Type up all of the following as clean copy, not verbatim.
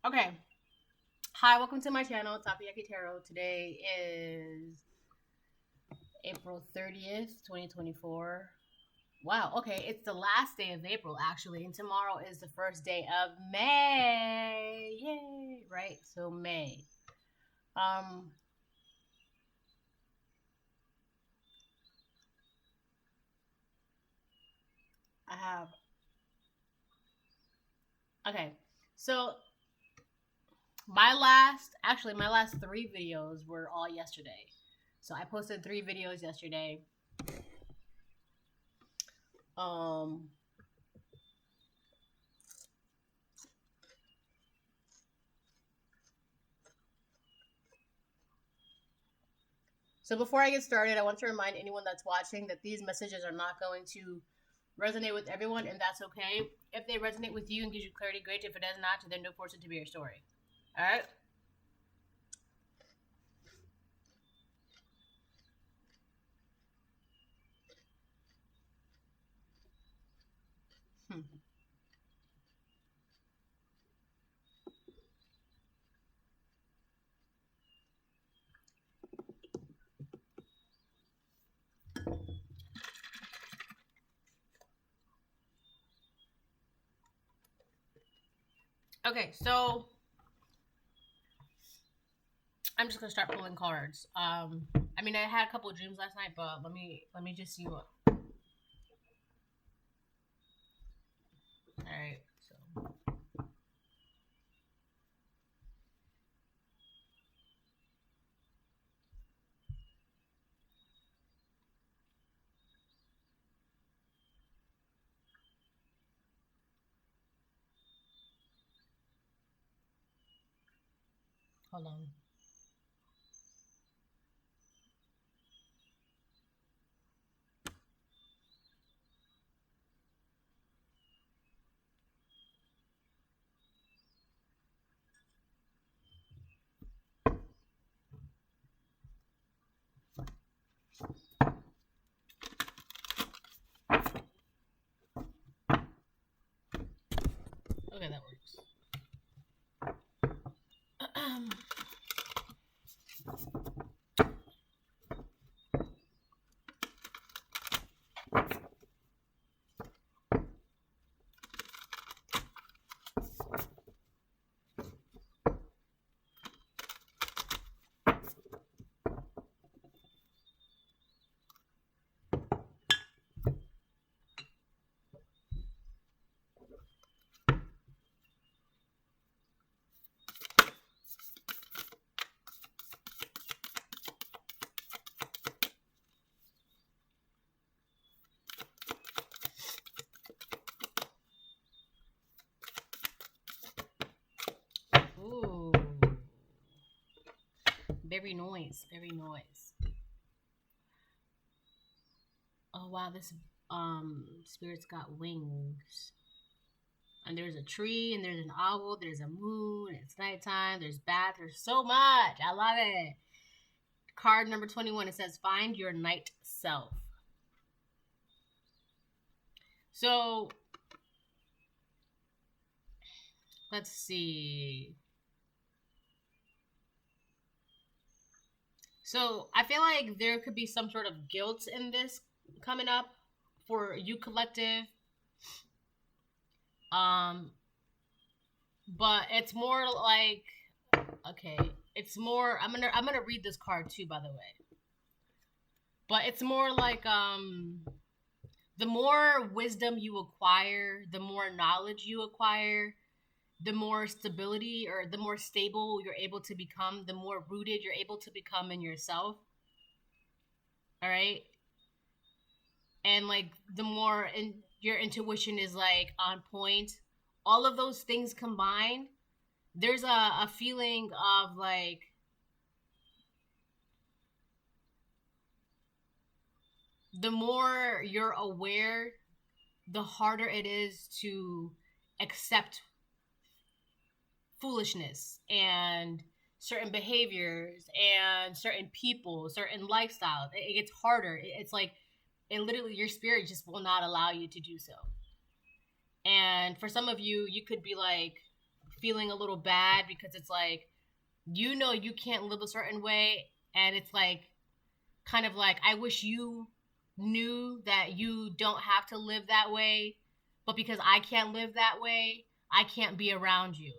Okay. Hi, welcome to my channel, Takoyaki Tarot. Today is April 30th, 2024. Wow, okay, it's the last day of April actually, and tomorrow is the first day of May. Yay! Right? So May. Um I have okay. So my last 3 videos were all yesterday. So I posted 3 videos yesterday. Um So before I get started, I want to remind anyone that's watching that these messages are not going to resonate with everyone, and that's okay. If they resonate with you and gives you clarity, great. If it does not, then don't force it to be your story. All right? Hmm. Okay, so I'm just gonna start pulling cards. I mean, I had a couple of dreams last night, but let me just see what. All right, so hold on. Okay, that works. Ooh, very noise, very noise. Oh wow, this spirit's got wings. And there's a tree, and there's an owl, there's a moon, it's nighttime, there's bats, there's so much. I love it. Card number 21, it says, find your night self. So, let's see. So, I feel like there could be some sort of guilt in this coming up for you collective. Um, but it's more like, okay, it's more, I'm gonna read this card too, by the way. But it's more like the more wisdom you acquire, the more knowledge you acquire, the more stability or the more stable you're able to become, the more rooted you're able to become in yourself. All right. And like the more your intuition is like on point, all of those things combined, there's a feeling of like the more you're aware, the harder it is to accept foolishness and certain behaviors and certain people, certain lifestyles. It gets harder. It's like it literally your spirit just will not allow you to do so. And for some of you, you could be like feeling a little bad because it's like, you know, you can't live a certain way, and it's like, kind of like, I wish you knew that you don't have to live that way, but because I can't live that way, I can't be around you.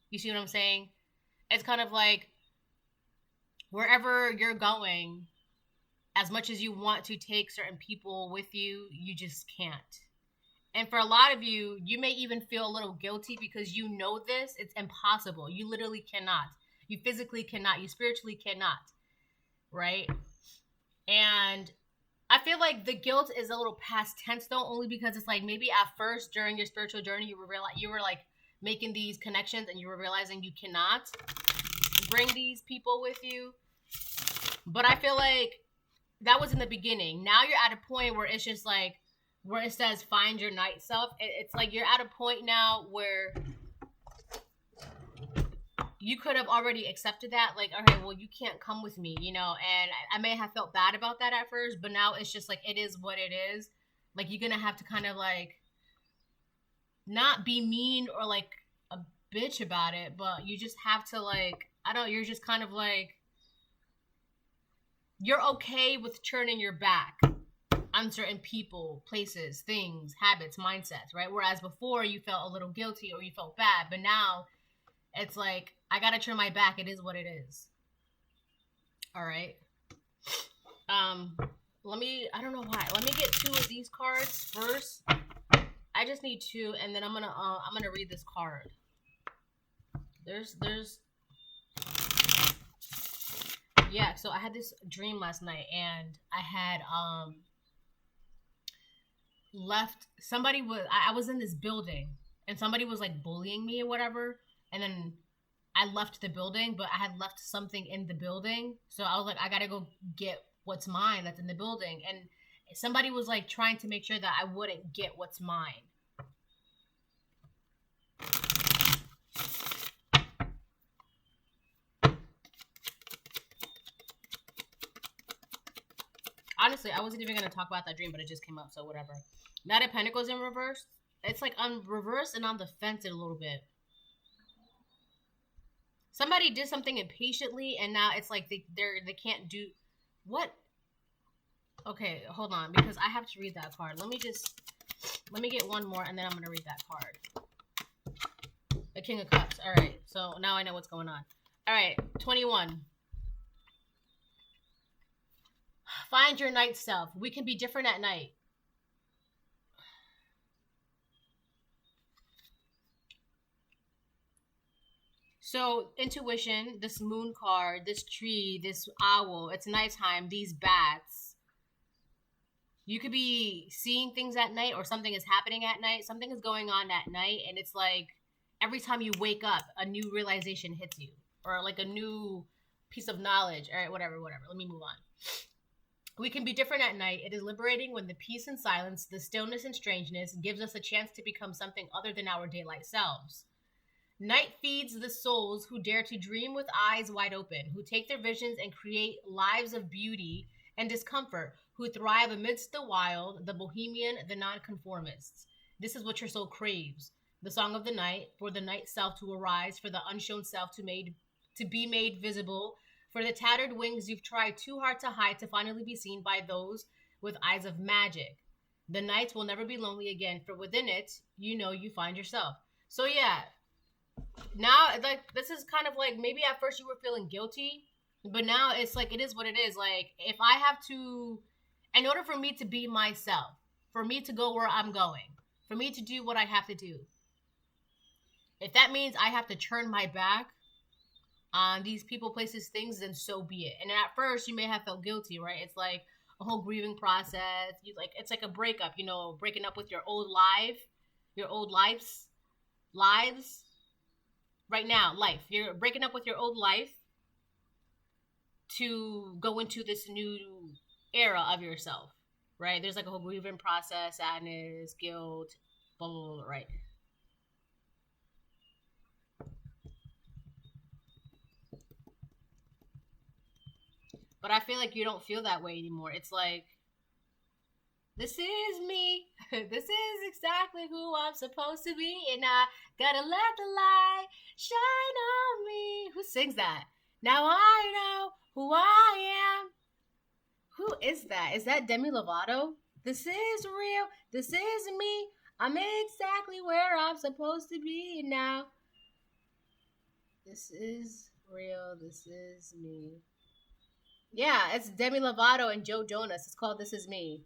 You see what I'm saying? It's kind of like, wherever you're going, as much as you want to take certain people with you, you just can't. And for a lot of you, you may even feel a little guilty because you know this. It's impossible. You literally cannot. You physically cannot. You spiritually cannot. Right? And I feel like the guilt is a little past tense though, only because it's like, maybe at first during your spiritual journey, you were like making these connections and you were realizing you cannot bring these people with you. But I feel like that was in the beginning. Now you're at a point where it's just like, where it says find your night self. It's like you're at a point now where you could have already accepted that, like, okay, well, you can't come with me, you know. And I may have felt bad about that at first, but now it's just like, it is what it is. Like, you're gonna have to kind of like not be mean or like a bitch about it, but you just have to, like, I don't know, you're just kind of like, you're okay with turning your back on certain people, places, things, habits, mindsets, right? Whereas before you felt a little guilty or you felt bad, but now it's like, I gotta turn my back. It is what it is. All right. I don't know why. Let me get 2 of these cards first. I just need 2, and then I'm gonna read this card. Yeah, so I had this dream last night, and I had left, I was in this building, and somebody was like bullying me or whatever, and then I left the building, but I had left something in the building, so I was like, I gotta go get what's mine that's in the building, and somebody was like trying to make sure that I wouldn't get what's mine. Honestly, I wasn't even going to talk about that dream, but it just came up, so whatever. Knight of Pentacles in reverse. It's like on reverse and on the fence a little bit. Somebody did something impatiently, and now it's like they can't do... What? Okay, hold on, because I have to read that card. Let me get one more, and then I'm going to read that card. The King of Cups. All right, so now I know what's going on. All right, 21. Find your night self. We can be different at night. So, intuition, this moon card, this tree, this owl, it's nighttime, these bats. You could be seeing things at night, or something is happening at night. Something is going on at night, and it's like every time you wake up, a new realization hits you, or like a new piece of knowledge. All right, whatever. Let me move on. We can be different at night. It is liberating when the peace and silence, the stillness and strangeness gives us a chance to become something other than our daylight selves. Night feeds the souls who dare to dream with eyes wide open, who take their visions and create lives of beauty and discomfort, who thrive amidst the wild, the bohemian, the nonconformists. This is what your soul craves. The song of the night, for the night self to arise, for the unshown self to be made visible, for the tattered wings you've tried too hard to hide to finally be seen by those with eyes of magic. The nights will never be lonely again, for within it, you know you find yourself. So yeah, now, like, this is kind of like, maybe at first you were feeling guilty, but now it's like, it is what it is. Like, if I have to, in order for me to be myself, for me to go where I'm going, for me to do what I have to do, if that means I have to turn my back on these people, places, things, then so be it. And at first you may have felt guilty, right? It's like a whole grieving process. It's like a breakup, you know, breaking up with your old life, your old lives. Right now, life. You're breaking up with your old life to go into this new era of yourself, right? There's like a whole grieving process, sadness, guilt, blah, blah, blah, right? But I feel like you don't feel that way anymore. It's like, This is me. This is exactly who I'm supposed to be. And I gotta let the light shine on me. Who sings that? Now I know who I am. Who is that? Is that Demi Lovato? This is real. This is me. I'm exactly where I'm supposed to be now. This is real. This is me. Yeah, it's Demi Lovato and Joe Jonas. It's called This Is Me.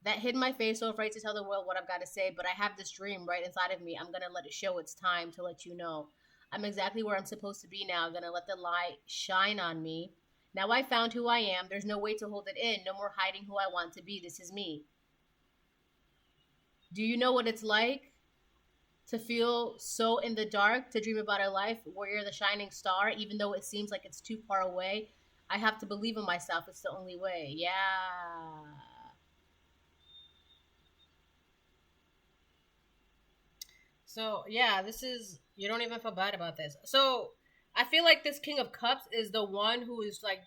That hid my face, so afraid to tell the world what I've got to say, but I have this dream right inside of me. I'm going to let it show its time to let you know. I'm exactly where I'm supposed to be now. I'm going to let the light shine on me. Now I found who I am. There's no way to hold it in. No more hiding who I want to be. This is me. Do you know what it's like to feel so in the dark, to dream about a life where you're the shining star, even though it seems like it's too far away? I have to believe in myself. It's the only way. Yeah. So, yeah, this is... You don't even feel bad about this. So, I feel like this King of Cups is the one who is, like...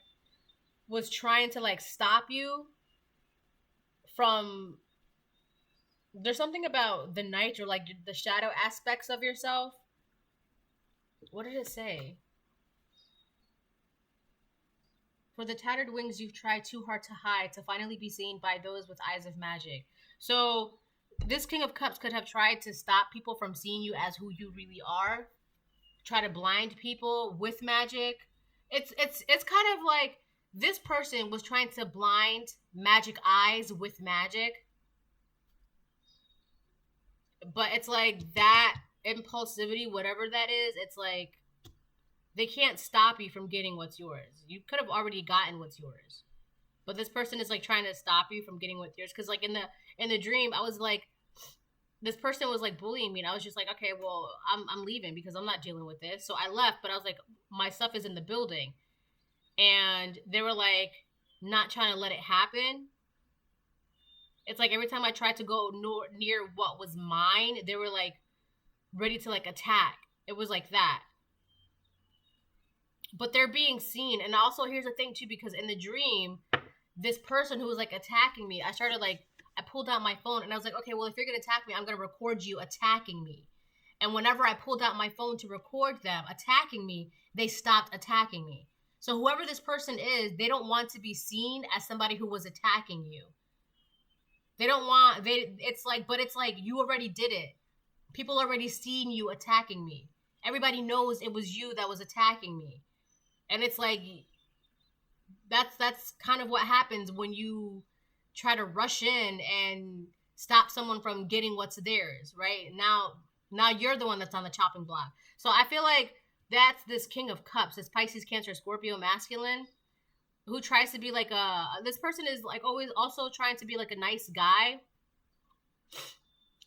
was trying to, like, stop you from... There's something about the night or, like, the shadow aspects of yourself. What did it say? For the tattered wings you've tried too hard to hide, to finally be seen by those with eyes of magic. So, this King of Cups could have tried to stop people from seeing you as who you really are. Try to blind people with magic. It's kind of like this person was trying to blind magic eyes with magic. But it's like that impulsivity, whatever that is, it's like they can't stop you from getting what's yours. You could have already gotten what's yours. But this person is like trying to stop you from getting what's yours. Because like in the dream, I was like, this person was like bullying me, and I was just like, okay, well, I'm leaving because I'm not dealing with this. So I left, but I was like, my stuff is in the building. And they were like not trying to let it happen. It's like every time I tried to go near what was mine, they were like ready to like attack. It was like that. But they're being seen. And also here's the thing too, because in the dream, this person who was like attacking me, I pulled out my phone and I was like, okay, well, if you're going to attack me, I'm going to record you attacking me. And whenever I pulled out my phone to record them attacking me, they stopped attacking me. So whoever this person is, they don't want to be seen as somebody who was attacking you. It's like you already did it. People already seen you attacking me. Everybody knows it was you that was attacking me. And it's like, that's kind of what happens when you try to rush in and stop someone from getting what's theirs, right? Now you're the one that's on the chopping block. So I feel like that's this King of Cups, this Pisces, Cancer, Scorpio, masculine, who tries to be like this person is like always also trying to be like a nice guy,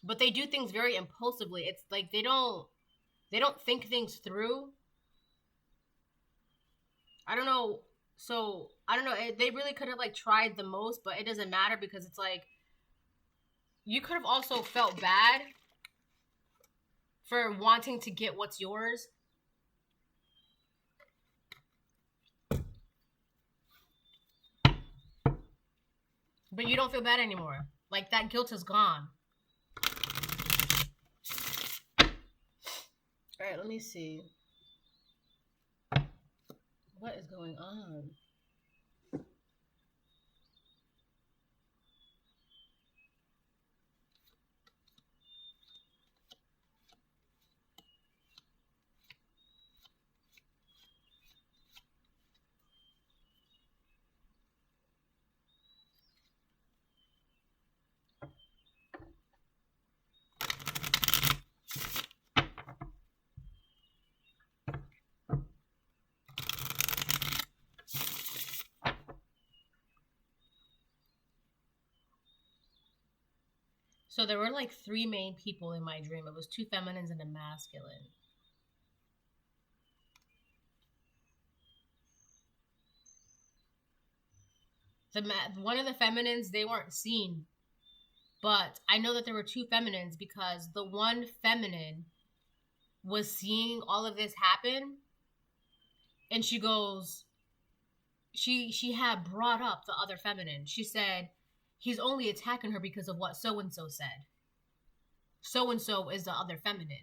but they do things very impulsively. It's like they don't think things through. I don't know. So I don't know. They really could have like tried the most, but it doesn't matter because it's like you could have also felt bad for wanting to get what's yours. But you don't feel bad anymore. Like that guilt is gone. All right, let me see. What is going on? So there were like 3 main people in my dream. It was 2 feminines and a masculine. One of the feminines, they weren't seen. But I know that there were 2 feminines because the one feminine was seeing all of this happen. And she goes, she had brought up the other feminine. She said, he's only attacking her because of what so-and-so said. So-and-so is the other feminine.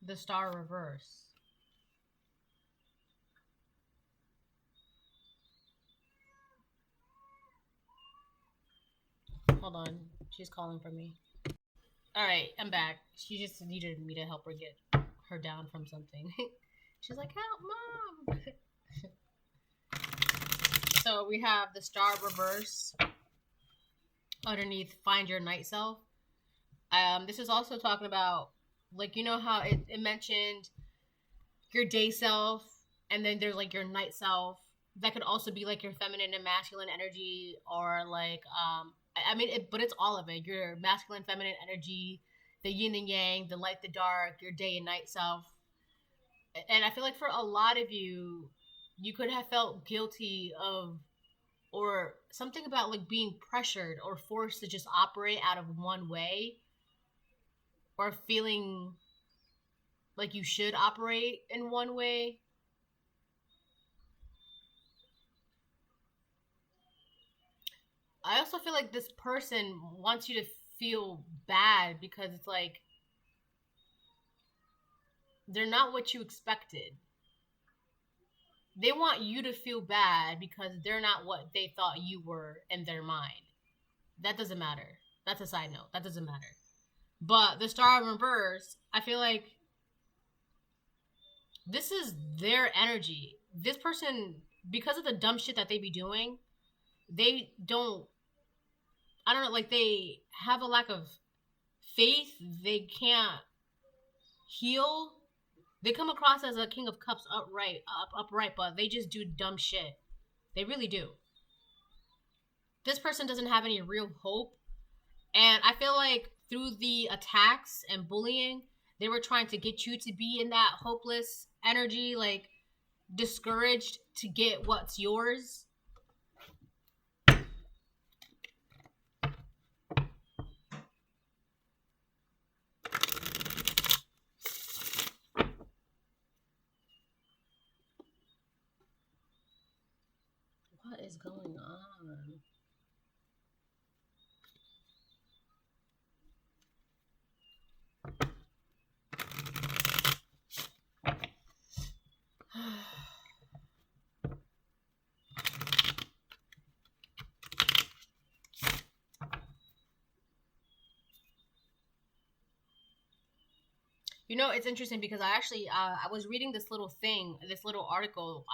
The star reverse. Hold on. She's calling for me. Alright, I'm back. She just needed me to help her get her down from something. She's like, help, Mom! So we have the star reverse underneath Find Your Night Self. This is also talking about, like, you know how it mentioned your day self, and then there's like your night self. That could also be like your feminine and masculine energy, or like but it's all of it. Your masculine, feminine energy, the yin and yang, the light, the dark, your day and night self. And I feel like for a lot of you, you could have felt guilty of, or something about like being pressured or forced to just operate out of one way, or feeling like you should operate in one way. I also feel like this person wants you to feel bad because it's like they're not what you expected. They want you to feel bad because they're not what they thought you were in their mind. That doesn't matter. That's a side note. That doesn't matter. But the star in reverse, I feel like this is their energy. This person, because of the dumb shit that they be doing, they don't, I don't know, like they have a lack of faith. They can't heal. They come across as a king of cups upright, but they just do dumb shit. They really do. This person doesn't have any real hope. And I feel like through the attacks and bullying, they were trying to get you to be in that hopeless energy, like discouraged to get what's yours. What is going on? You know, it's interesting because I actually I was reading this little article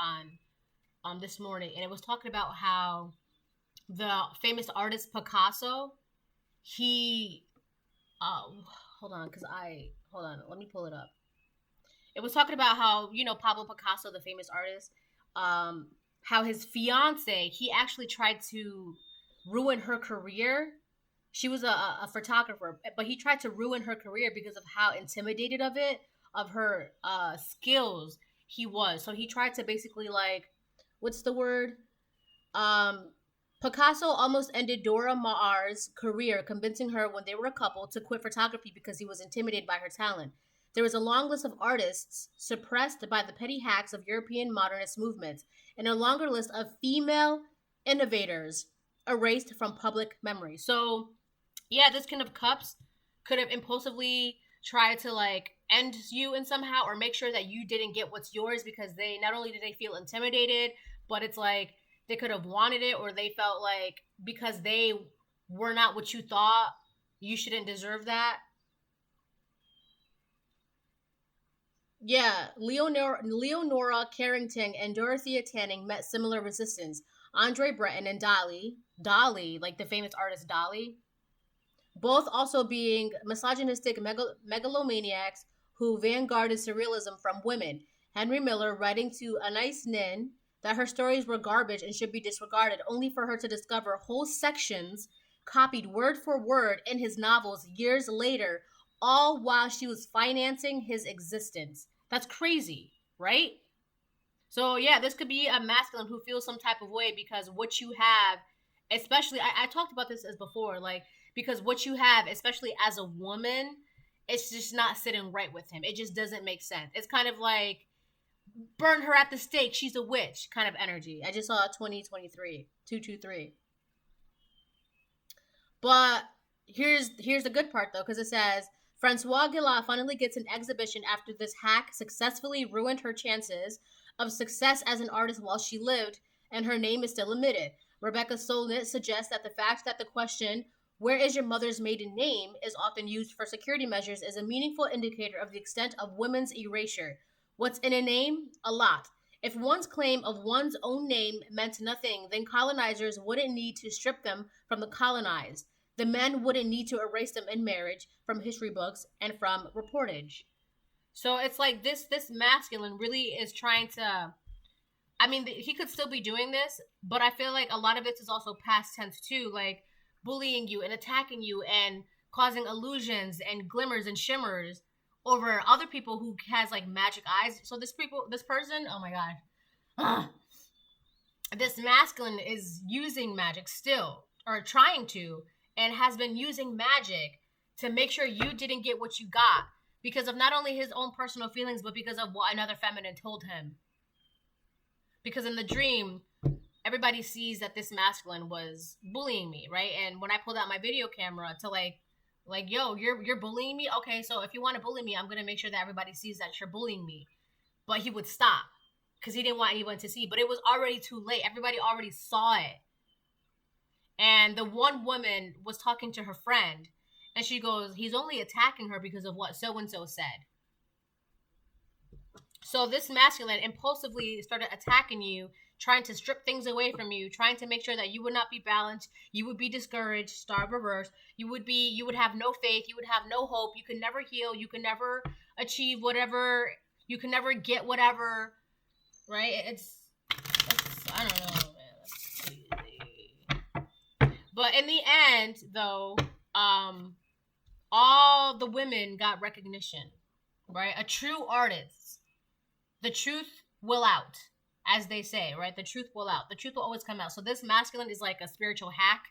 on this morning, and it was talking about how the famous artist Picasso, he hold on, let me pull it up. It was talking about how, you know, Pablo Picasso, the famous artist, how his fiance, he actually tried to ruin her career. She was a photographer, but he tried to ruin her career because of how intimidated of her skills he was. So he tried to basically, like, what's the word? Picasso almost ended Dora Maar's career, convincing her when they were a couple to quit photography because he was intimidated by her talent. There is a long list of artists suppressed by the petty hacks of European modernist movements, and a longer list of female innovators erased from public memory. So, yeah, this King of Cups could have impulsively tried to, like, end you in somehow, or make sure that you didn't get what's yours, because they, not only did they feel intimidated, but it's like they could have wanted it, or they felt like because they were not what you thought, you shouldn't deserve that. Yeah, Leonora Carrington and Dorothea Tanning met similar resistance. Andre Breton and Dolly, like the famous artist Dolly, both also being misogynistic megalomaniacs who vanguarded surrealism from women. Henry Miller writing to Anais Nin that her stories were garbage and should be disregarded, only for her to discover whole sections copied word for word in his novels years later, all while she was financing his existence. That's crazy, right? So yeah, this could be a masculine who feels some type of way because what you have, especially I talked about this as before, like because what you have, especially as a woman, it's just not sitting right with him. It just doesn't make sense. It's kind of like burn her at the stake, she's a witch kind of energy. I just saw 2023 223. But here's the good part though, because it says Francois Gillat finally gets an exhibition after this hack successfully ruined her chances of success as an artist while she lived, and her name is still omitted. Rebecca Solnit suggests that the fact that the question, where is your mother's maiden name, is often used for security measures is a meaningful indicator of the extent of women's erasure. What's in a name? A lot. If one's claim of one's own name meant nothing, then colonizers wouldn't need to strip them from the colonized. The men wouldn't need to erase them in marriage, from history books, and from reportage. So it's like this masculine really is trying to, I mean, he could still be doing this, but I feel like a lot of it is also past tense too, like bullying you and attacking you and causing illusions and glimmers and shimmers over other people who has like magic eyes. So this person, oh my god. This masculine is using magic still, or trying to, and has been using magic to make sure you didn't get what you got because of not only his own personal feelings, but because of what another feminine told him. Because in the dream, everybody sees that this masculine was bullying me, right? And when I pulled out my video camera to like, yo, you're bullying me? Okay, so if you want to bully me, I'm going to make sure that everybody sees that you're bullying me. But he would stop because he didn't want anyone to see. But it was already too late. Everybody already saw it. And the one woman was talking to her friend, and she goes, he's only attacking her because of what so-and-so said. So this masculine impulsively started attacking you, trying to strip things away from you, trying to make sure that you would not be balanced, you would be discouraged, star reverse, you would have no faith, you would have no hope, you could never heal, you could never achieve whatever, you could never get whatever, right? It's I don't know, man, that's crazy. But in the end, though, all the women got recognition, right? A true artist, the truth will out, as they say, right? The truth will out. The truth will always come out. So this masculine is like a spiritual hack,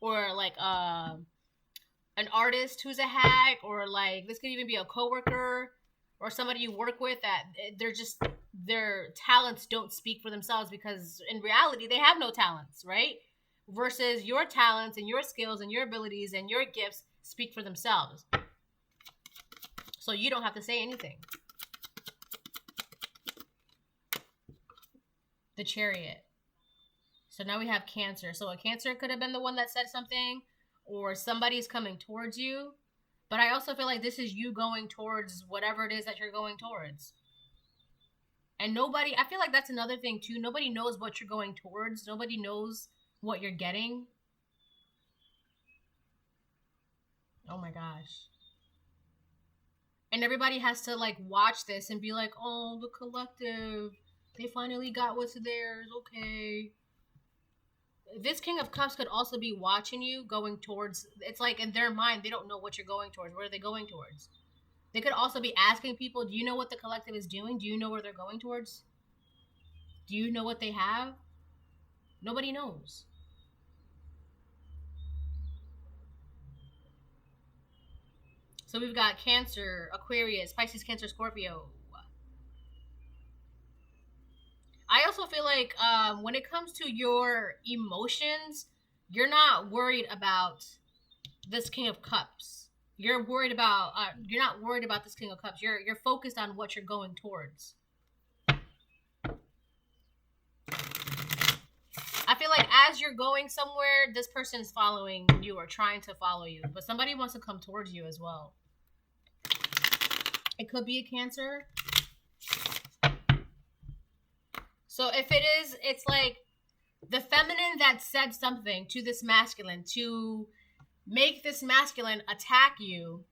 or like an artist who's a hack, or like this could even be a coworker or somebody you work with that their talents don't speak for themselves, because in reality they have no talents, right? Versus your talents and your skills and your abilities and your gifts speak for themselves. So you don't have to say anything. The Chariot. So now we have Cancer. So a Cancer could have been the one that said something, or somebody's coming towards you. But I also feel like this is you going towards whatever it is that you're going towards. And nobody, I feel like that's another thing too. Nobody knows what you're going towards. Nobody knows what you're getting. Oh my gosh. And everybody has to like watch this and be like, oh, the collective, they finally got what's theirs. Okay. This King of Cups could also be watching you going towards, it's like in their mind, they don't know what you're going towards. Where are they going towards? They could also be asking people, do you know what the collective is doing? Do you know where they're going towards? Do you know what they have? Nobody knows. So we've got Cancer, Aquarius, Pisces, Cancer, Scorpio. I also feel like when it comes to your emotions, you're not worried about this King of Cups. You're not worried about this King of Cups. You're focused on what you're going towards. I feel like as you're going somewhere, this person is following you or trying to follow you, but somebody wants to come towards you as well. It could be a Cancer. So if it is, it's like the feminine that said something to this masculine to make this masculine attack you.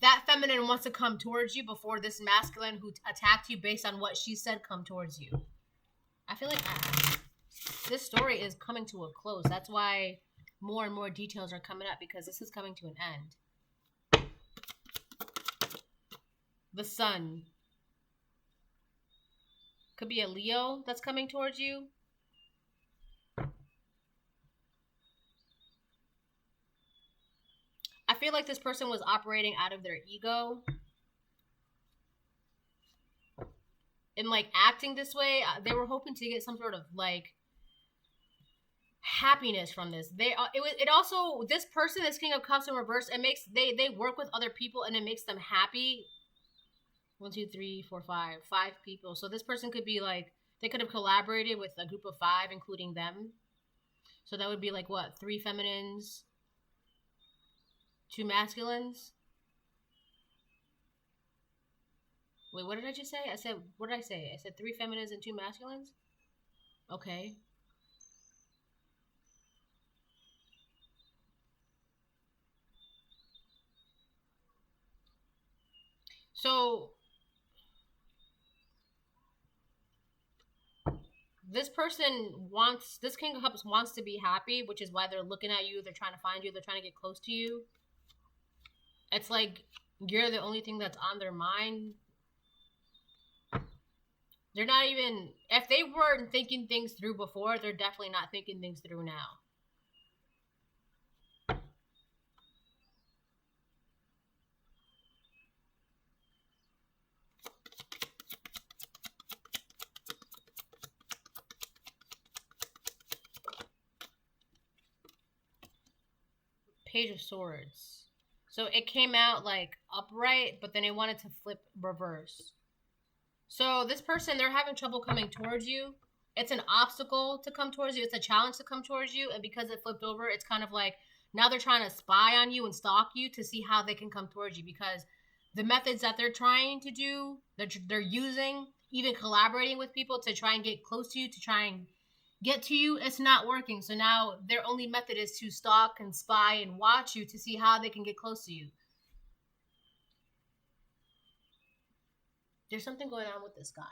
That feminine wants to come towards you before this masculine who attacked you based on what she said come towards you. I feel like this story is coming to a close. That's why more and more details are coming up because this is coming to an end. The Sun. Could be a Leo that's coming towards you. I feel like this person was operating out of their ego and like acting this way. They were hoping to get some sort of like happiness from this. It also, this person, this King of Cups in reverse, it makes they work with other people and it makes them happy. 1, 2, 3, 4, 5 people. So this person could be like, they could have collaborated with a group of 5 including them. So that would be like what, 3 feminines, 2 masculines. Wait, what did I just say? What did I say? I said 3 feminines and 2 masculines? Okay. So this King of Cups wants to be happy, which is why they're looking at you, they're trying to find you, they're trying to get close to you. It's like you're the only thing that's on their mind. They're not even, if they weren't thinking things through before, they're definitely not thinking things through now. Page of Swords. So it came out like upright, but then it wanted to flip reverse. So this person, they're having trouble coming towards you. It's an obstacle to come towards you. It's a challenge to come towards you. And because it flipped over, it's kind of like now they're trying to spy on you and stalk you to see how they can come towards you. Because the methods that they're trying to do, they're using, even collaborating with people to try and get close to you, to try and get to you, it's not working. So now their only method is to stalk and spy and watch you to see how they can get close to you. There's something going on with this guy.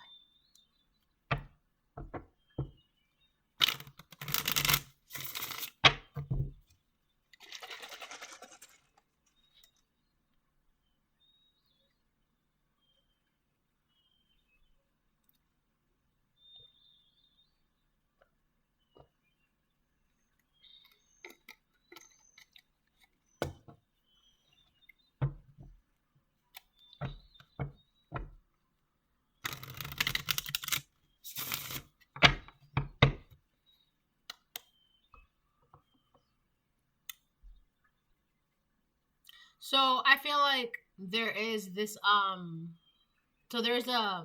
So I feel like there is this so there's the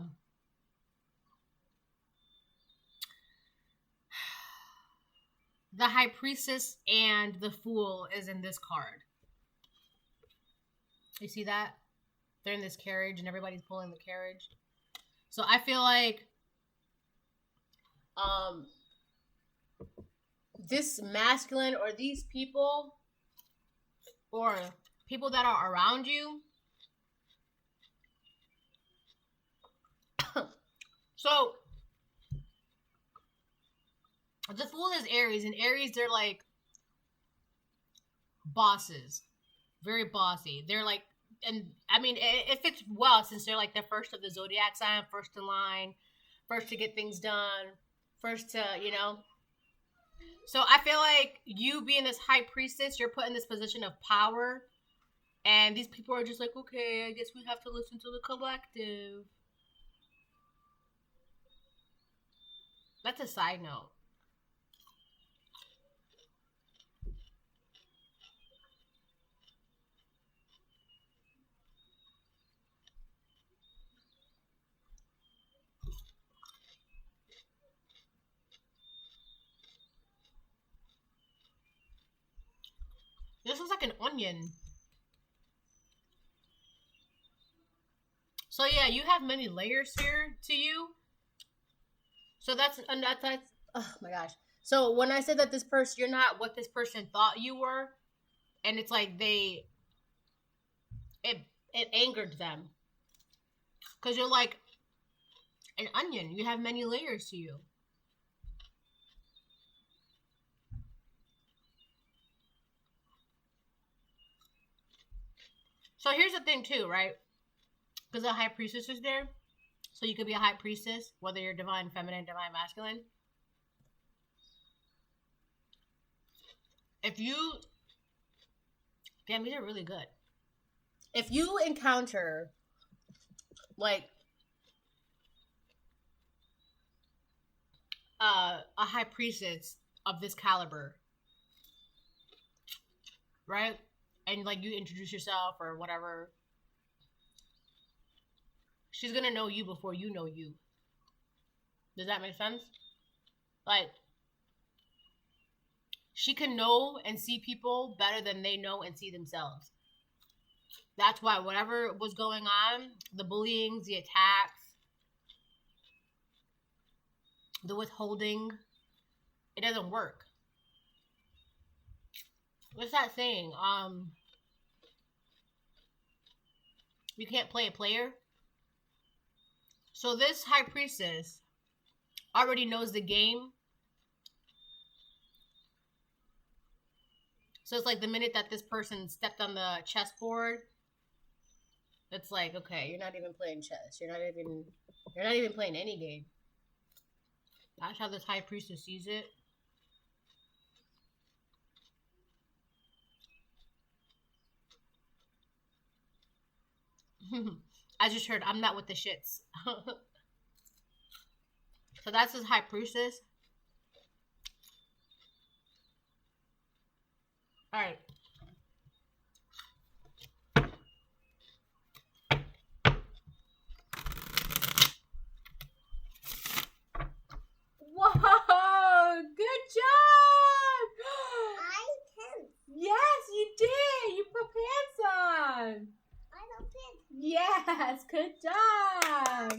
High Priestess and the Fool is in this card. You see that? They're in this carriage and everybody's pulling the carriage. So I feel like this masculine or these people or people that are around you. So the Fool is Aries, and Aries, they're like bosses, very bossy. They're like, and I mean, it fits well since they're like the first of the zodiac sign, first in line, first to get things done, first to, you know. So I feel like you being this High Priestess, you're put in this position of power. And these people are just like, okay, I guess we have to listen to the collective. That's a side note. This looks like an onion. So yeah, you have many layers here to you. So that's oh my gosh. So when I said that this person, you're not what this person thought you were, and it's like it angered them. Because you're like an onion. You have many layers to you. So here's the thing too, right? Because the high priestess is there. So you could be a high priestess, whether you're divine feminine, divine masculine. If you... Damn, these are really good. If you encounter, like, a high priestess of this caliber, right? And, like, you introduce yourself or whatever, she's gonna know you before you know you. Does that make sense? Like, she can know and see people better than they know and see themselves. That's why whatever was going on, the bullying, the attacks, the withholding, it doesn't work. What's that saying? You can't play a player. So this high priestess already knows the game. So it's like the minute that this person stepped on the chessboard, it's like, okay, you're not even playing chess. You're not even playing any game. That's how this high priestess sees it. I just heard, I'm not with the shits. So that's his high priestess. Alright. Whoa! Good job! I can. Yes, you did! You put pants on! I don't pants. Yes, good job!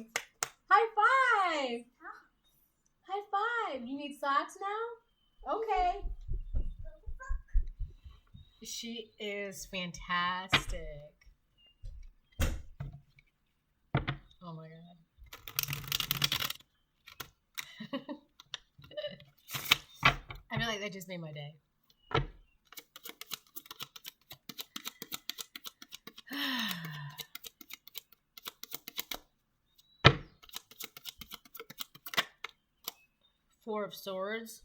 High five! High five! You need socks now? Okay. She is fantastic. Oh my god. I feel like that just made my day. Four of Swords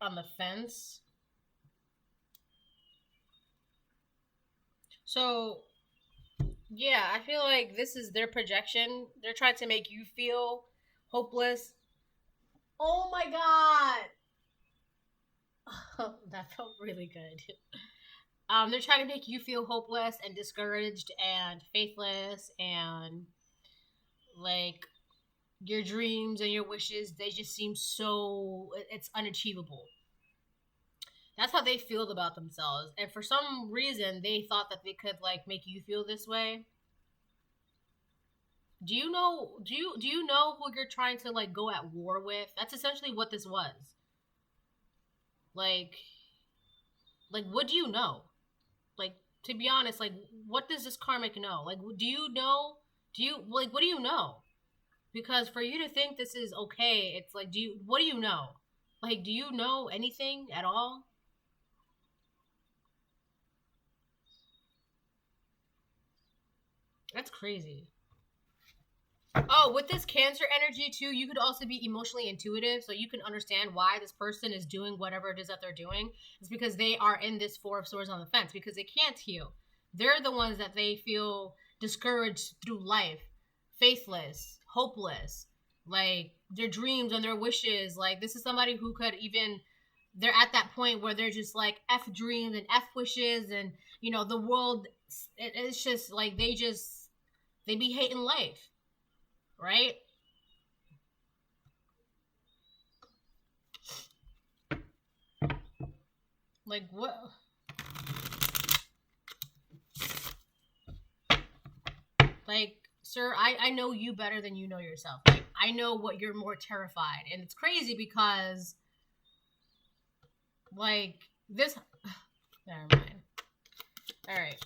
on the fence. So, yeah, I feel like this is their projection. They're trying to make you feel hopeless. Oh my god! Oh, that felt really good. They're trying to make you feel hopeless and discouraged and faithless and, like, your dreams and your wishes, they just seem so... It's unachievable. That's how they feel about themselves. And for some reason, they thought that they could, like, make you feel this way. Do you know who you're trying to, like, go at war with? That's essentially what this was. Like, what do you know? Like, to be honest, like, what does this karmic know? Like, do you know? What do you know? Because for you to think this is okay, it's like, what do you know? Like, do you know anything at all? That's crazy. Oh, with this Cancer energy too, you could also be emotionally intuitive, so you can understand why this person is doing whatever it is that they're doing. It's because they are in this Four of Swords on the fence, because they can't heal. They're the ones that they feel discouraged through life, faithless, hopeless, like their dreams and their wishes. Like, this is somebody who could even, they're at that point where they're just like F dreams and F wishes, and you know, the world, it's just like they be hating life. Right? Like, what? Like, sir, I know you better than you know yourself. Like, I know what you're more terrified. And it's crazy because, like, this... Never mind. Alright.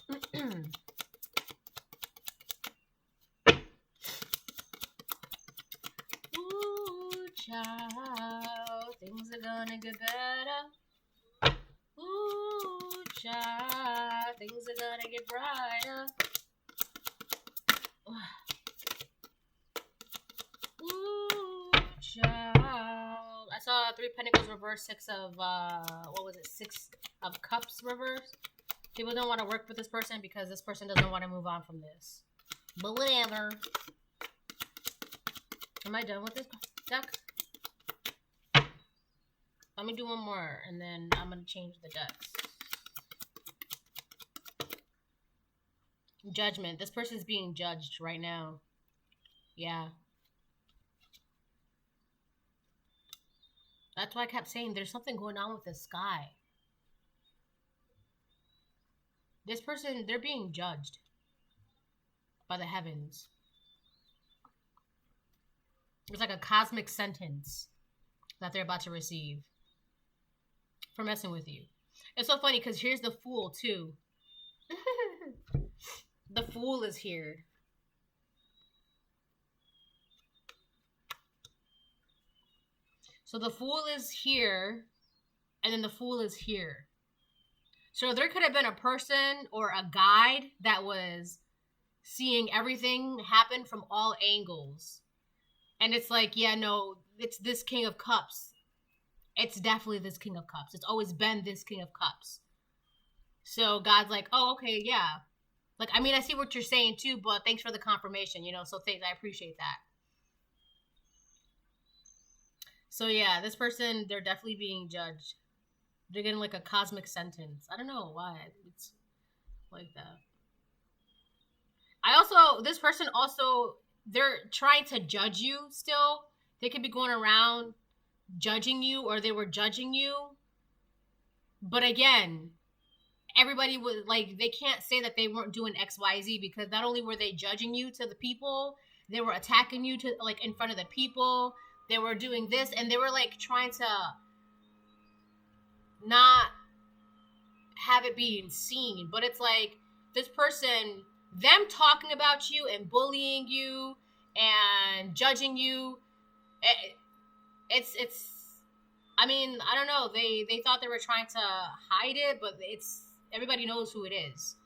Child, things are gonna get better. Ooh, child, things are gonna get brighter. child. I saw 3 Pentacles reverse, 6 of, what was it? 6 of Cups reverse. People don't want to work with this person because this person doesn't want to move on from this. But whatever. Am I done with this deck? Let me do one more, and then I'm going to change the decks. Judgment. This person's being judged right now. Yeah. That's why I kept saying there's something going on with the sky. This person, they're being judged by the heavens. It's like a cosmic sentence that they're about to receive for messing with you. It's so funny because here's the Fool too. The Fool is here. So the Fool is here, and then the Fool is here. So there could have been a person or a guide that was seeing everything happen from all angles. And it's like, yeah, no, it's this King of Cups. It's definitely this King of Cups. It's always been this King of Cups. So God's like, oh, okay, yeah. Like, I mean, I see what you're saying too, but thanks for the confirmation, you know, so thanks, I appreciate that. So yeah, this person, they're definitely being judged. They're getting like a cosmic sentence. I don't know why it's like that. This person also, they're trying to judge you still. They could be going around judging you, or they were judging you. But again, everybody was like, they can't say that they weren't doing XYZ, because not only were they judging you to the people, they were attacking you to like in front of the people. They were doing this, and they were like trying to not have it being seen. But it's like this person, them talking about you and bullying you and judging you, it's I mean, I don't know, they thought they were trying to hide it, but it's, everybody knows who it is,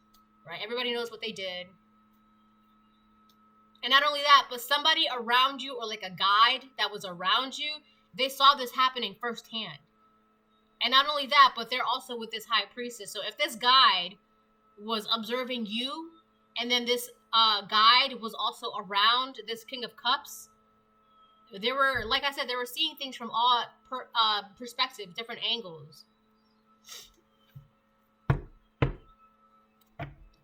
right? Everybody knows what they did. And not only that, but somebody around you, or like a guide that was around you, they saw this happening firsthand. And not only that, but they're also with this high priestess. So if this guide was observing you, and then this guide was also around this King of Cups, they were, like I said, they were seeing things from all perspectives, different angles.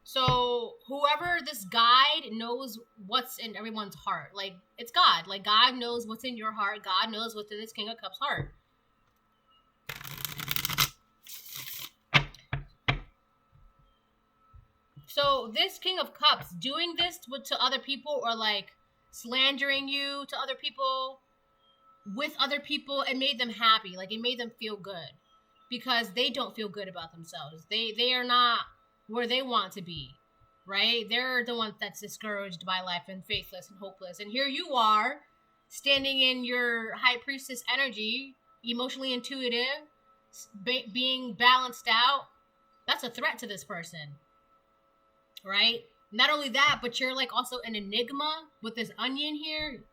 So whoever this guide knows what's in everyone's heart. Like, it's God. Like, God knows what's in your heart. God knows what's in this King of Cups' heart. So this King of Cups doing this to other people, or like slandering you to other people, with other people, it made them happy. Like, it made them feel good, because they don't feel good about themselves. They are not where they want to be, right? They're the ones that's discouraged by life and faithless and hopeless. And here you are, standing in your high priestess energy, emotionally intuitive, being balanced out. That's a threat to this person, right? Not only that, but you're like also an enigma with this onion here.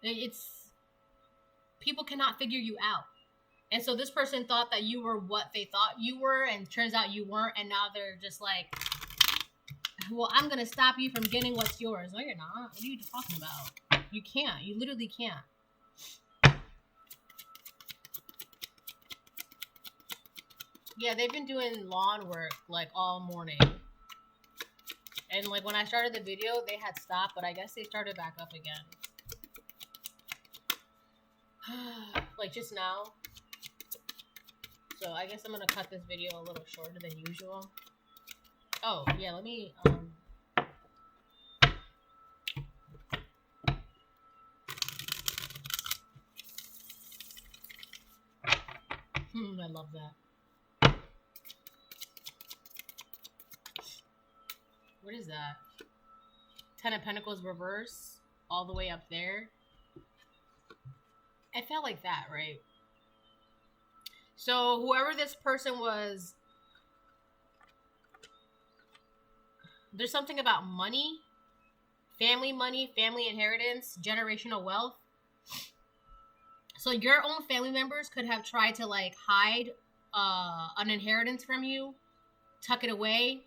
It's, people cannot figure you out. And so this person thought that you were what they thought you were, and turns out you weren't, and now they're just like, well, I'm going to stop you from getting what's yours. No, you're not. What are you talking about? You can't. You literally can't. Yeah, they've been doing lawn work, like, all morning. And, like, when I started the video, they had stopped, but I guess they started back up again. Like, just now. So I guess I'm gonna cut this video a little shorter than usual. Oh, yeah, let me, I love that. What is that? 10 of Pentacles reverse, all the way up there. It felt like that, right? So whoever this person was, there's something about money, family inheritance, generational wealth. So your own family members could have tried to like hide an inheritance from you, tuck it away.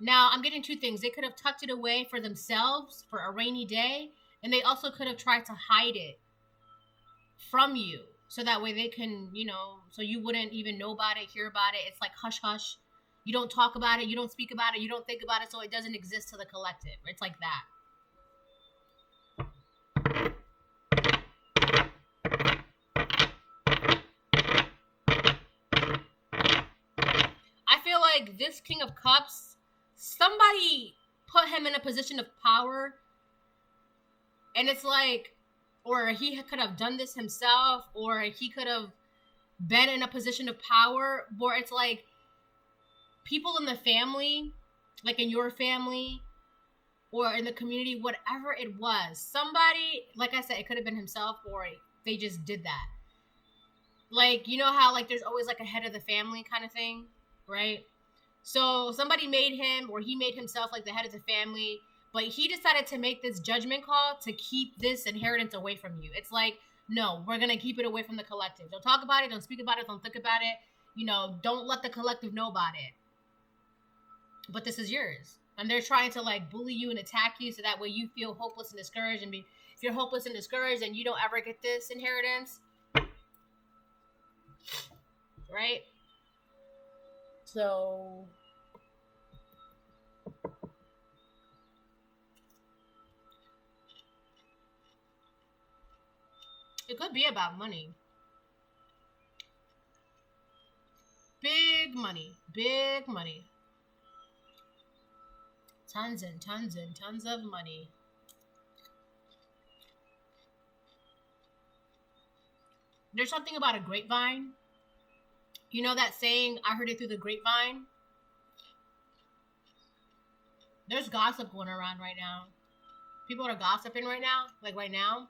Now I'm getting two things. They could have tucked it away for themselves for a rainy day, and they also could have tried to hide it from you, so that way they can, so you wouldn't even know about it, hear about it. It's like hush hush. You don't talk about it, you don't speak about it, you don't think about it, so it doesn't exist to the collective. It's like that. I feel like this King of Cups, somebody put him in a position of power, and it's like, or he could have done this himself, or he could have been in a position of power where it's like people in the family, like in your family or in the community, whatever it was, somebody, like I said, it could have been himself, or they just did that. Like, you know how like there's always like a head of the family kind of thing, right? So somebody made him, or he made himself like the head of the family, but he decided to make this judgment call to keep this inheritance away from you. It's like, no, we're going to keep it away from the collective. Don't talk about it. Don't speak about it. Don't think about it. Don't let the collective know about it. But this is yours. And they're trying to like bully you and attack you, so that way you feel hopeless and discouraged. And if you're hopeless and discouraged and you don't ever get this inheritance, right? So it could be about money. Big money. Big money. Tons and tons and tons of money. There's something about a grapevine. You know that saying, I heard it through the grapevine? There's gossip going around right now. People are gossiping right now. Like right now.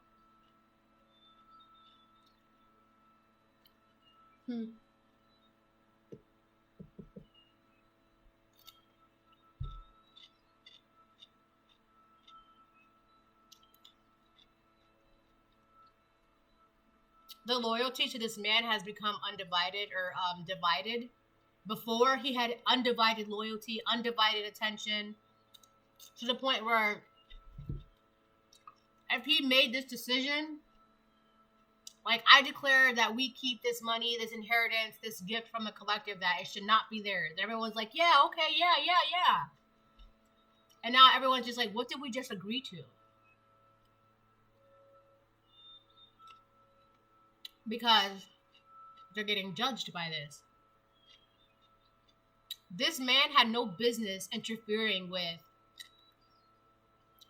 The loyalty to this man has become undivided or divided. Before, he had undivided loyalty, undivided attention, to the point where if he made this decision, like, I declare that we keep this money, this inheritance, this gift from the collective, that it should not be theirs. Everyone's like, yeah, okay, yeah. And now everyone's just like, what did we just agree to? Because they're getting judged by this. This man had no business interfering with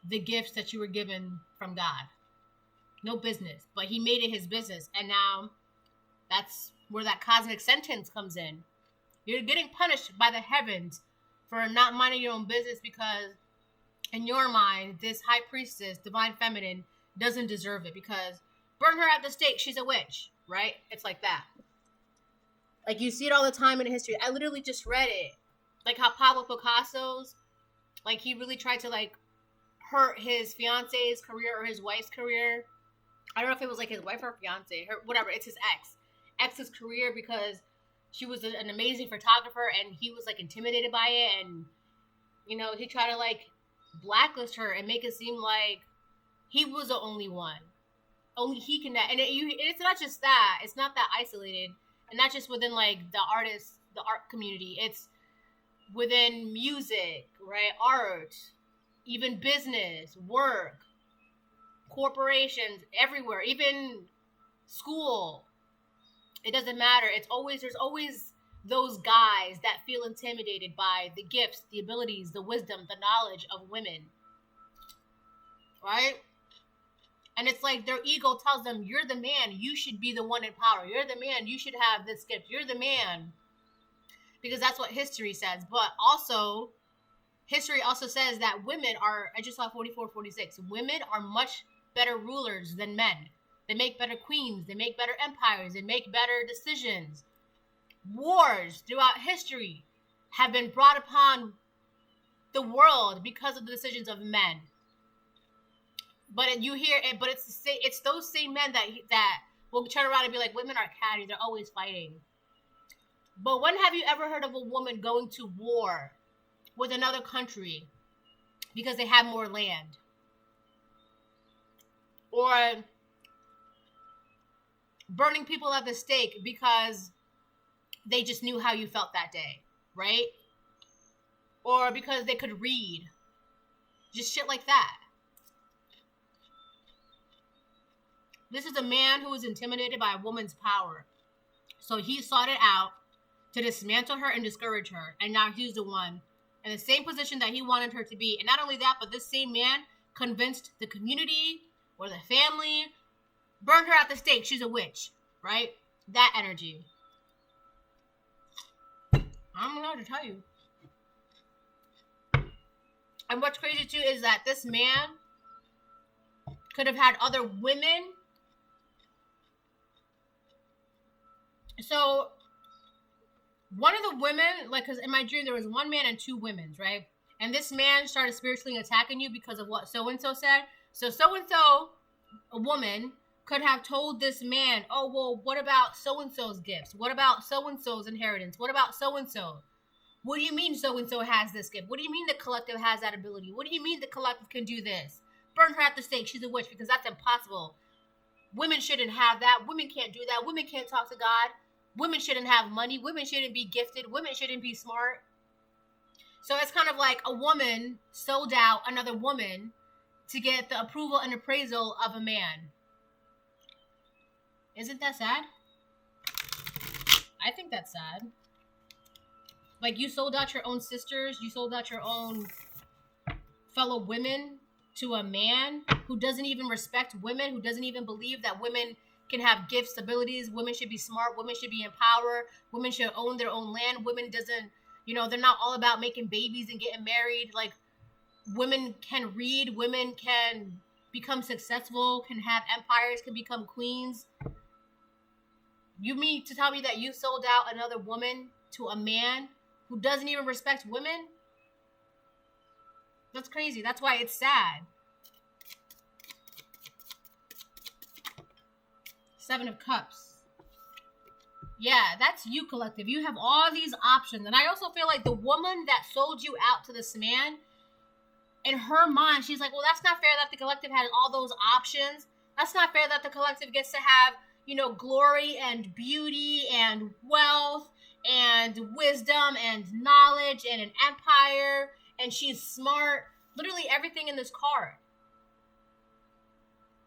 the gifts that you were given from God. No business. But he made it his business. And now that's where that cosmic sentence comes in. You're getting punished by the heavens for not minding your own business, because in your mind, this high priestess, divine feminine, doesn't deserve it, because burn her at the stake, she's a witch, right? It's like that. Like, you see it all the time in history. I literally just read it. Like how Pablo Picasso's, like, he really tried to, like, hurt his fiance's career or his wife's career. I don't know if it was, like, his wife or fiance. Whatever, it's his ex's career, because she was an amazing photographer, and he was, like, intimidated by it, and, he tried to, like, blacklist her and make it seem like he was the only one. Only he can, and it's not just that. It's not that isolated, and not just within, like, the art community. It's within music, right? Art, even business, work, corporations, everywhere, even school. It doesn't matter. There's always those guys that feel intimidated by the gifts, the abilities, the wisdom, the knowledge of women, right? And it's like their ego tells them, you're the man, you should be the one in power. You're the man, you should have this gift. You're the man. Because that's what history says. But also, history also says that women are, I just saw 44-46, women are much better rulers than men. They make better queens. They make better empires. They make better decisions. Wars throughout history have been brought upon the world because of the decisions of men. But you hear it, but it's those same men that will turn around and be like, women are catty, they're always fighting. But when have you ever heard of a woman going to war with another country because they have more land? Or burning people at the stake because they just knew how you felt that day, right? Or because they could read. Just shit like that. This is a man who was intimidated by a woman's power. So he sought it out to dismantle her and discourage her. And now he's the one in the same position that he wanted her to be. And not only that, but this same man convinced the community or the family, burned her at the stake. She's a witch, right? That energy. I don't know how to tell you. And what's crazy too is that this man could have had other women. So one of the women, like, because in my dream there was one man and two women, right? And this man started spiritually attacking you because of what so-and-so said. So-and-so, a woman, could have told this man, oh, well, what about so-and-so's gifts? What about so-and-so's inheritance? What about so-and-so? What do you mean so-and-so has this gift? What do you mean the collective has that ability? What do you mean the collective can do this? Burn her at the stake. She's a witch, because that's impossible. Women shouldn't have that. Women can't do that. Women can't talk to God. Women shouldn't have money. Women shouldn't be gifted. Women shouldn't be smart. So it's kind of like a woman sold out another woman to get the approval and appraisal of a man. Isn't that sad? I think that's sad. Like, you sold out your own sisters, you sold out your own fellow women to a man who doesn't even respect women, who doesn't even believe that women can have gifts, abilities, women should be smart, women should be in power, women should own their own land, women doesn't, you know, they're not all about making babies and getting married. Like, women can read, women can become successful, can have empires, can become queens. You mean to tell me that you sold out another woman to a man who doesn't even respect women? That's crazy. That's why it's sad. Seven of Cups. Yeah, that's you, collective. You have all these options. And I also feel like the woman that sold you out to this man, in her mind, she's like, well, that's not fair that the collective had all those options. That's not fair that the collective gets to have, you know, glory and beauty and wealth and wisdom and knowledge and an empire, and she's smart. Literally everything in this card.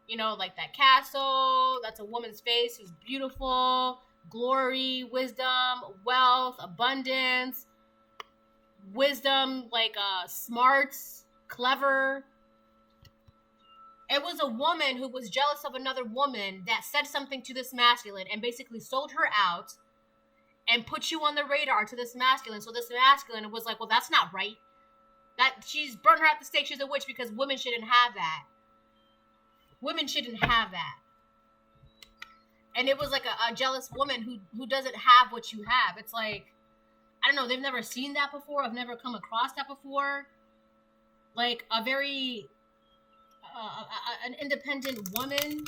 You know, like that castle, that's a woman's face who's beautiful, glory, wisdom, wealth, abundance, wisdom, like smarts, clever. It was a woman who was jealous of another woman that said something to this masculine and basically sold her out and put you on the radar to this masculine. So this masculine was like, well, that's not right. That she's burned her at the stake. She's a witch because women shouldn't have that. Women shouldn't have that. And it was like a jealous woman who doesn't have what you have. It's like, I don't know, they've never seen that before. I've never come across that before. Like a very, an independent woman.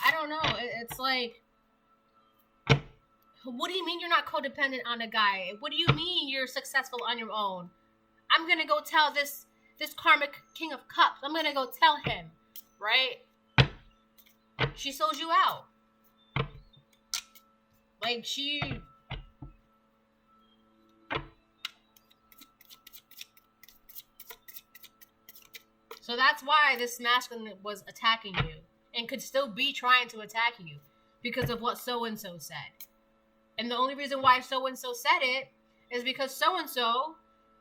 I don't know. It's like, what do you mean you're not codependent on a guy? What do you mean you're successful on your own? I'm going to go tell this karmic king of cups. I'm going to go tell him, right? She sold you out. Like, she... So that's why this masculine was attacking you and could still be trying to attack you because of what so-and-so said. And the only reason why so-and-so said it is because so-and-so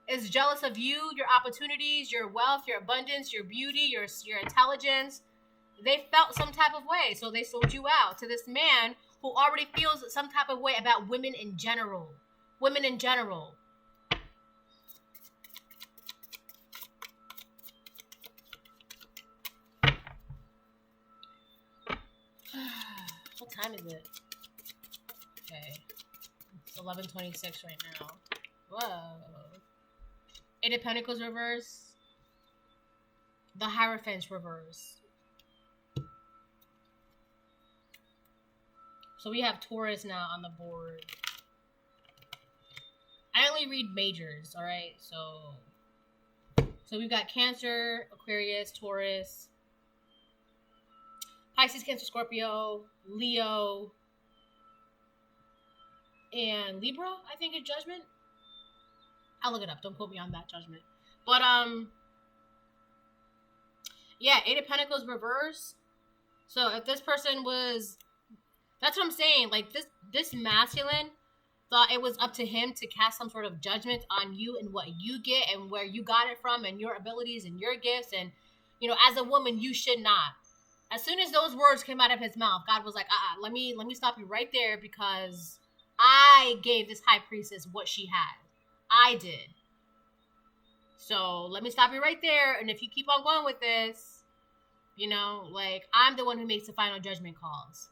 is jealous of you, your opportunities, your wealth, your abundance, your beauty, your intelligence. They felt some type of way, so they sold you out to this man who already feels some type of way about women in general. Women in general. What time is it? Okay. It's 11:26 right now. Whoa. Eight of Pentacles reverse. the Hierophant's reverse. So we have Taurus now on the board. I only read majors, alright? So we've got Cancer, Aquarius, Taurus, Pisces, Cancer, Scorpio, Leo, and Libra, I think, is Judgment. I'll look it up. Don't quote me on that, Judgment. But, yeah, Eight of Pentacles reverse. So if this person was... That's what I'm saying. Like, this masculine thought it was up to him to cast some sort of judgment on you and what you get and where you got it from and your abilities and your gifts. And, you know, as a woman, you should not. As soon as those words came out of his mouth, God was like, let me stop you right there, because I gave this high priestess what she had. I did. So let me stop you right there. And if you keep on going with this, you know, like, I'm the one who makes the final judgment calls.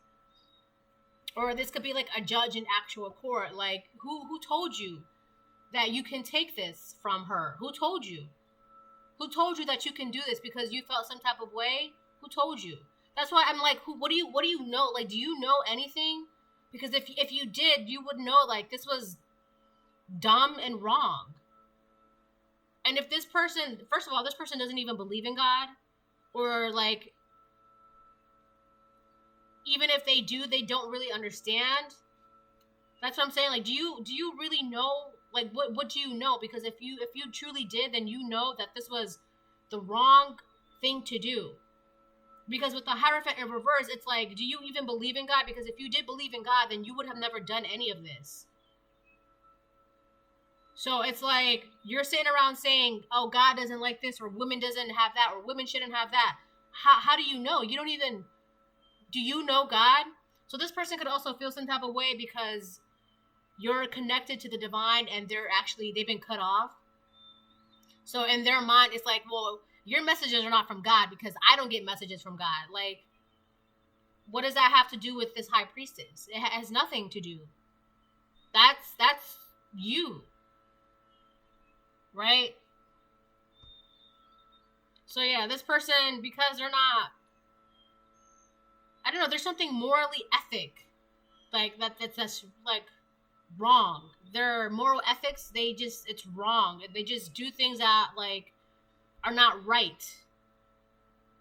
Or this could be like a judge in actual court. Like, who told you that you can take this from her? Who told you? Who told you that you can do this because you felt some type of way? Who told you? That's why I'm like, what do you know? Like, do you know anything? Because if you did, you would know, like, this was dumb and wrong. And if this person, first of all, this person doesn't even believe in God, or like, even if they do, they don't really understand. That's what I'm saying. Like, do you really know? Like, what do you know? Because if you truly did, then you know that this was the wrong thing to do. Because with the Hierophant in reverse, it's like, do you even believe in God? Because if you did believe in God, then you would have never done any of this. So it's like, you're sitting around saying, oh, God doesn't like this, or women doesn't have that, or women shouldn't have that. How do you know? You don't even... Do you know God? So this person could also feel some type of way because you're connected to the divine and they've been cut off. So in their mind, it's like, well, your messages are not from God because I don't get messages from God. Like, what does that have to do with this high priestess? It has nothing to do. That's you. Right? So yeah, this person, because they're not, I don't know, there's something morally ethic, like that's like wrong. Their moral ethics, it's wrong. They just do things that like are not right.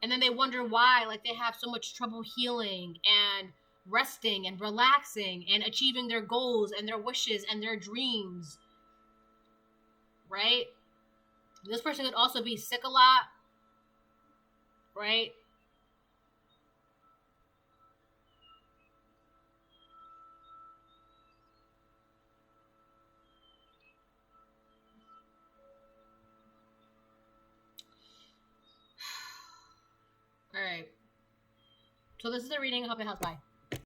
And then they wonder why, like, they have so much trouble healing and resting and relaxing and achieving their goals and their wishes and their dreams. Right? This person could also be sick a lot. Right? All right. So this is the reading. I hope it helps. Bye.